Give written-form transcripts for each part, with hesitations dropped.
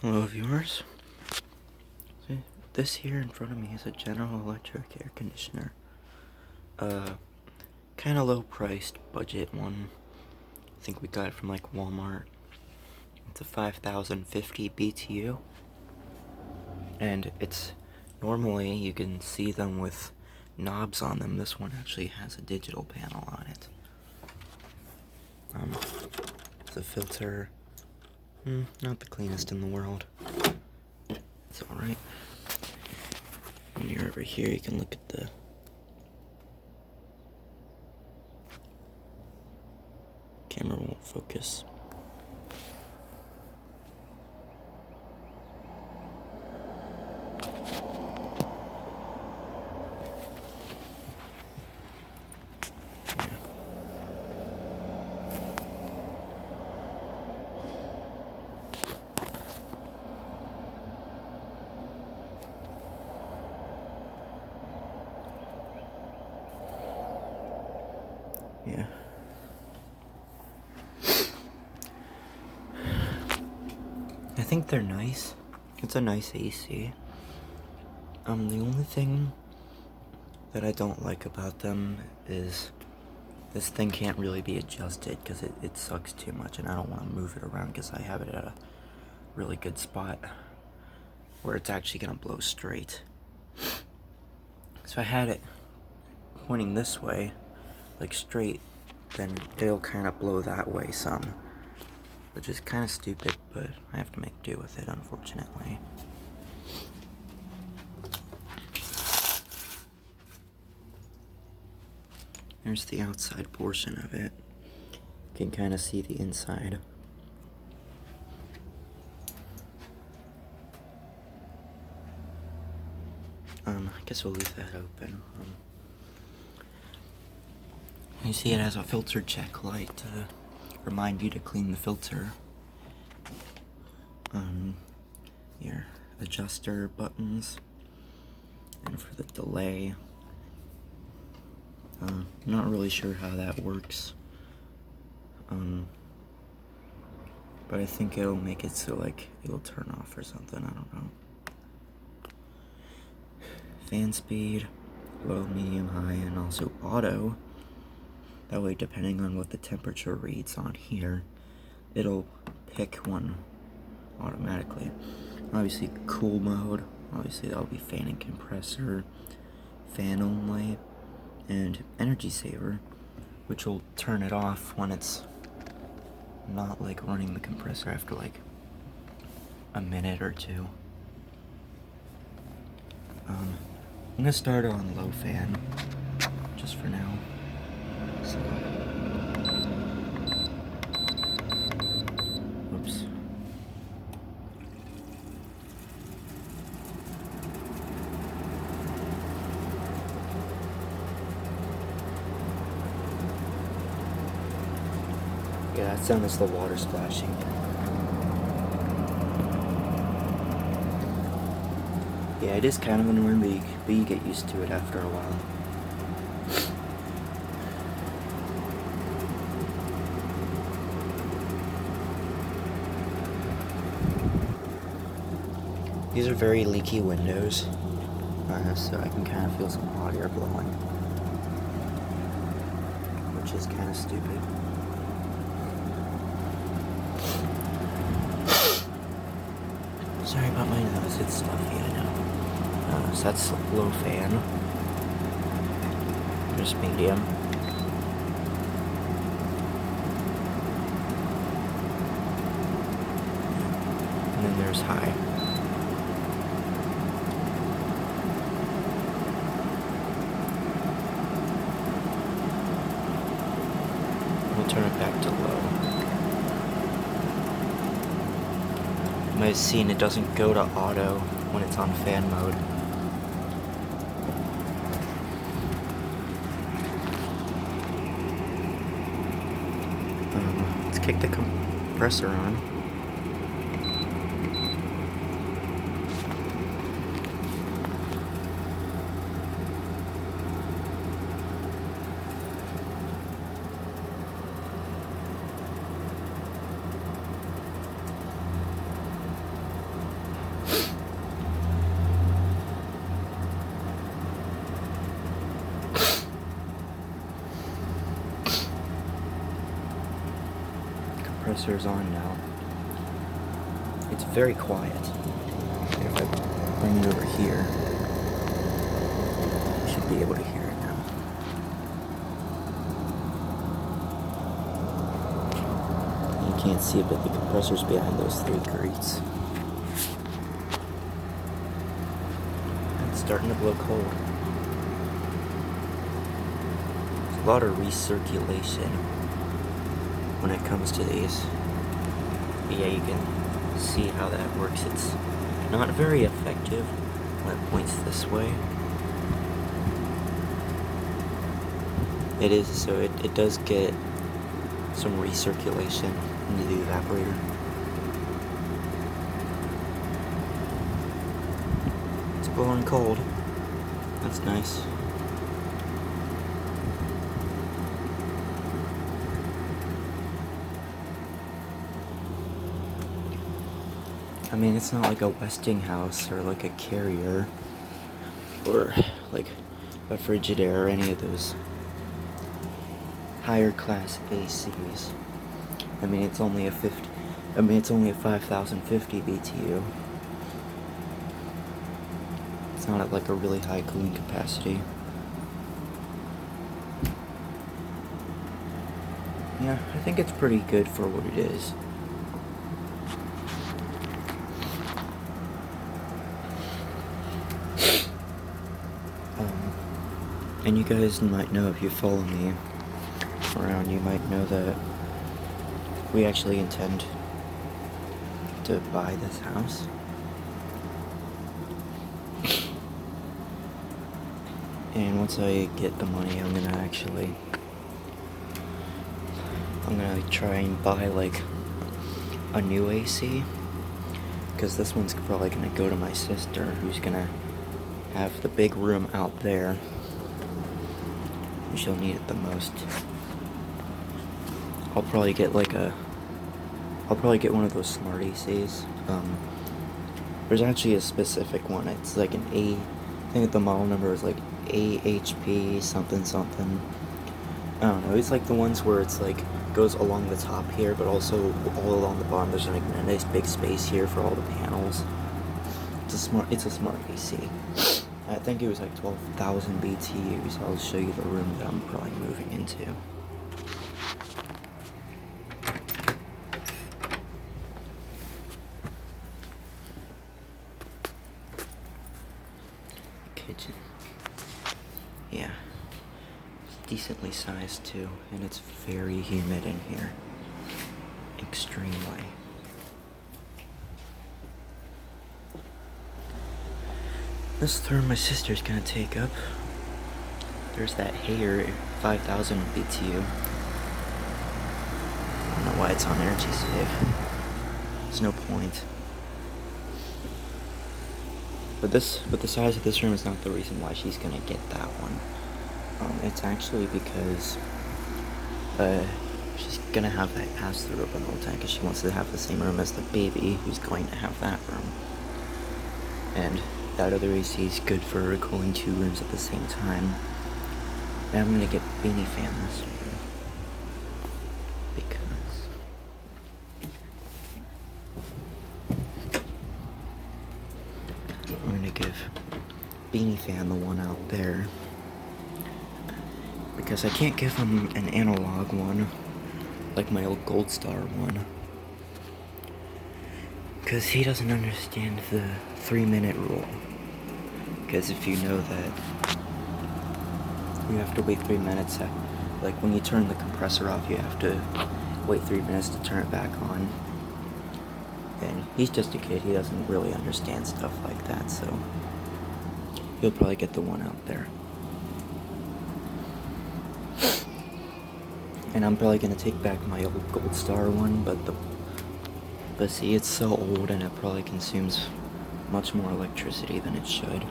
Hello viewers. This here in front of me is a General Electric air conditioner. Kind of low priced budget one. I think we got it from like Walmart. It's a 5050 BTU. And it's normally you can see them with knobs on them. This one actually has a digital panel on it. The filter, not the cleanest in the world. It's alright. When you're over here, you can look at the camera won't focus. Yeah. I think they're nice. It's a nice AC. The only thing that I don't like about them is this thing can't really be adjusted because it sucks too much, and I don't want to move it around because I have it at a really good spot where it's actually going to blow straight. So I had it pointing this way, like straight, then it'll kind of blow that way some, which is kind of stupid, but I have to make do with it, unfortunately. There's the outside portion of it. You can kind of see the inside. I guess we'll leave that open. You see it has a filter check light to remind you to clean the filter. Your adjuster buttons, and for the delay. Not really sure how that works. But I think it'll make it so like it'll turn off or something, I don't know. Fan speed, low, medium, high, and also auto. That way, depending on what the temperature reads on here, it'll pick one automatically. Obviously, cool mode, obviously that'll be fan and compressor, fan only, and energy saver, which will turn it off when it's not like running the compressor after like a minute or two. I'm gonna start it on low fan, just for now. So, whoops. Yeah, that sound is the water splashing. Yeah, it is kind of annoying, but you get used to it after a while. These are very leaky windows, so I can kind of feel some hot air blowing, which is kind of stupid. Sorry about my nose, it's stuffy, I know. So that's low fan. Just medium. And then there's high. We'll turn it back to low. You might have seen it doesn't go to auto when it's on fan mode. Let's kick the compressor on. compressor is on now. It's very quiet. If I bring it over here, you should be able to hear it now. You can't see it, but the compressor's behind those 3 grates. It's starting to blow cold. There's a lot of recirculation when it comes to these. But yeah, you can see how that works. It's not very effective when it points this way. It is, so it does get some recirculation into the evaporator. It's blowing cold. That's nice. I mean, it's not like a Westinghouse or like a Carrier or like a Frigidaire or any of those higher class ACs. I mean, it's only a 5050 BTU. It's not at like a really high cooling capacity. Yeah, I think it's pretty good for what it is. And you guys might know, if you follow me around, you might know that we actually intend to buy this house. And once I get the money, I'm gonna try and buy like a new AC, because this one's probably gonna go to my sister, who's gonna have the big room out there. She'll need it the most. I'll probably get one of those smart ACs. There's actually a specific one. It's like an I think the model number is like AHP something something. I don't know. It's like the ones where it's like goes along the top here, but also all along the bottom. There's like a nice big space here for all the panels. It's a smart AC. I think it was like 12,000 BTUs. I'll show you the room that I'm probably moving into. Kitchen. Yeah. It's decently sized too, and it's very humid in here. Extremely. This therm my sister's gonna take up. There's that hair, 5,000 BTU. I don't know why it's on energy save. There's no point. But the size of this room is not the reason why she's gonna get that one. It's actually because she's gonna have that pass-through open all the time, because she wants to have the same room as the baby, who's going to have that room. And that other AC is good for cooling 2 rooms at the same time. And I'm gonna get beanie fan this year, because I'm gonna give beanie fan the one out there, because I can't give him an analog one like my old Gold Star one, because he doesn't understand the 3-minute rule. Because if you know that you have to wait 3 minutes, like when you turn the compressor off, you have to wait 3 minutes to turn it back on. And he's just a kid, he doesn't really understand stuff like that, so he'll probably get the one out there. And I'm probably gonna take back my old Gold Star one, but see, it's so old and it probably consumes much more electricity than it should.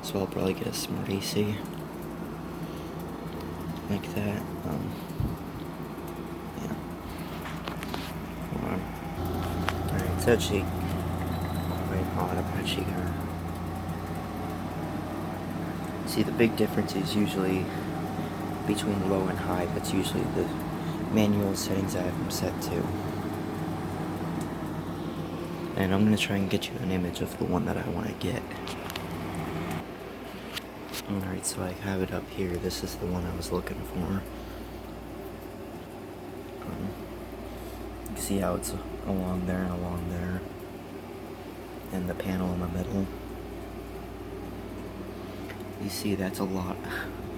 So I'll probably get a smart AC like that. Yeah. Hold on. Alright, it's actually quite hot. I'm actually gonna see, the big difference is usually between low and high. That's usually the manual settings I have them set to. And I'm gonna try and get you an image of the one that I want to get. Alright, so I have it up here. This is the one I was looking for. You can see how it's along there and along there. And the panel in the middle. You see, that's a lot.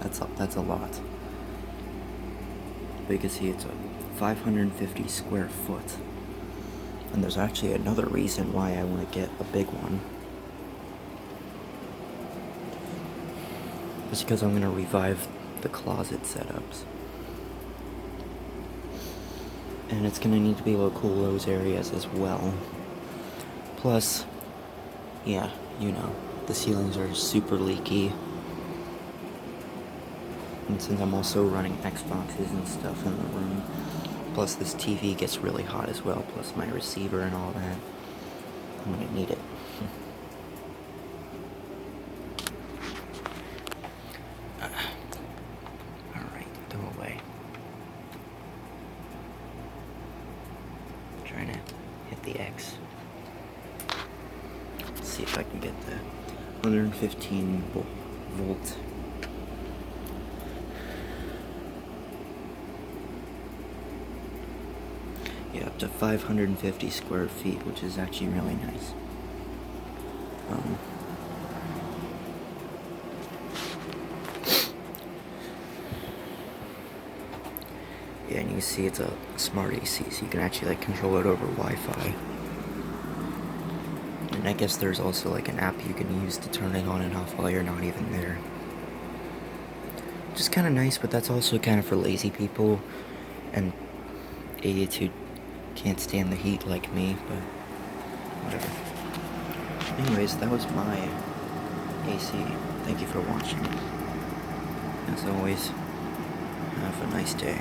That's a lot. But you can see it's a 550 square foot. And there's actually another reason why I want to get a big one. It's because I'm going to revive the closet setups. And it's going to need to be able to cool those areas as well. Plus, yeah, you know, the ceilings are super leaky. And since I'm also running Xboxes and stuff in the room, plus this TV gets really hot as well, plus my receiver and all that, I'm gonna need it. Alright, go away. Trying to hit the X. Let's see if I can get the 115 volt. Yeah, up to 550 square feet, which is actually really nice. Yeah, and you can see it's a smart AC, so you can actually like control it over Wi-Fi. And I guess there's also like an app you can use to turn it on and off while you're not even there. Which is kind of nice, but that's also kind of for lazy people and idiots who can't stand the heat like me, but whatever. Anyways, that was my AC. Thank you for watching. As always, have a nice day.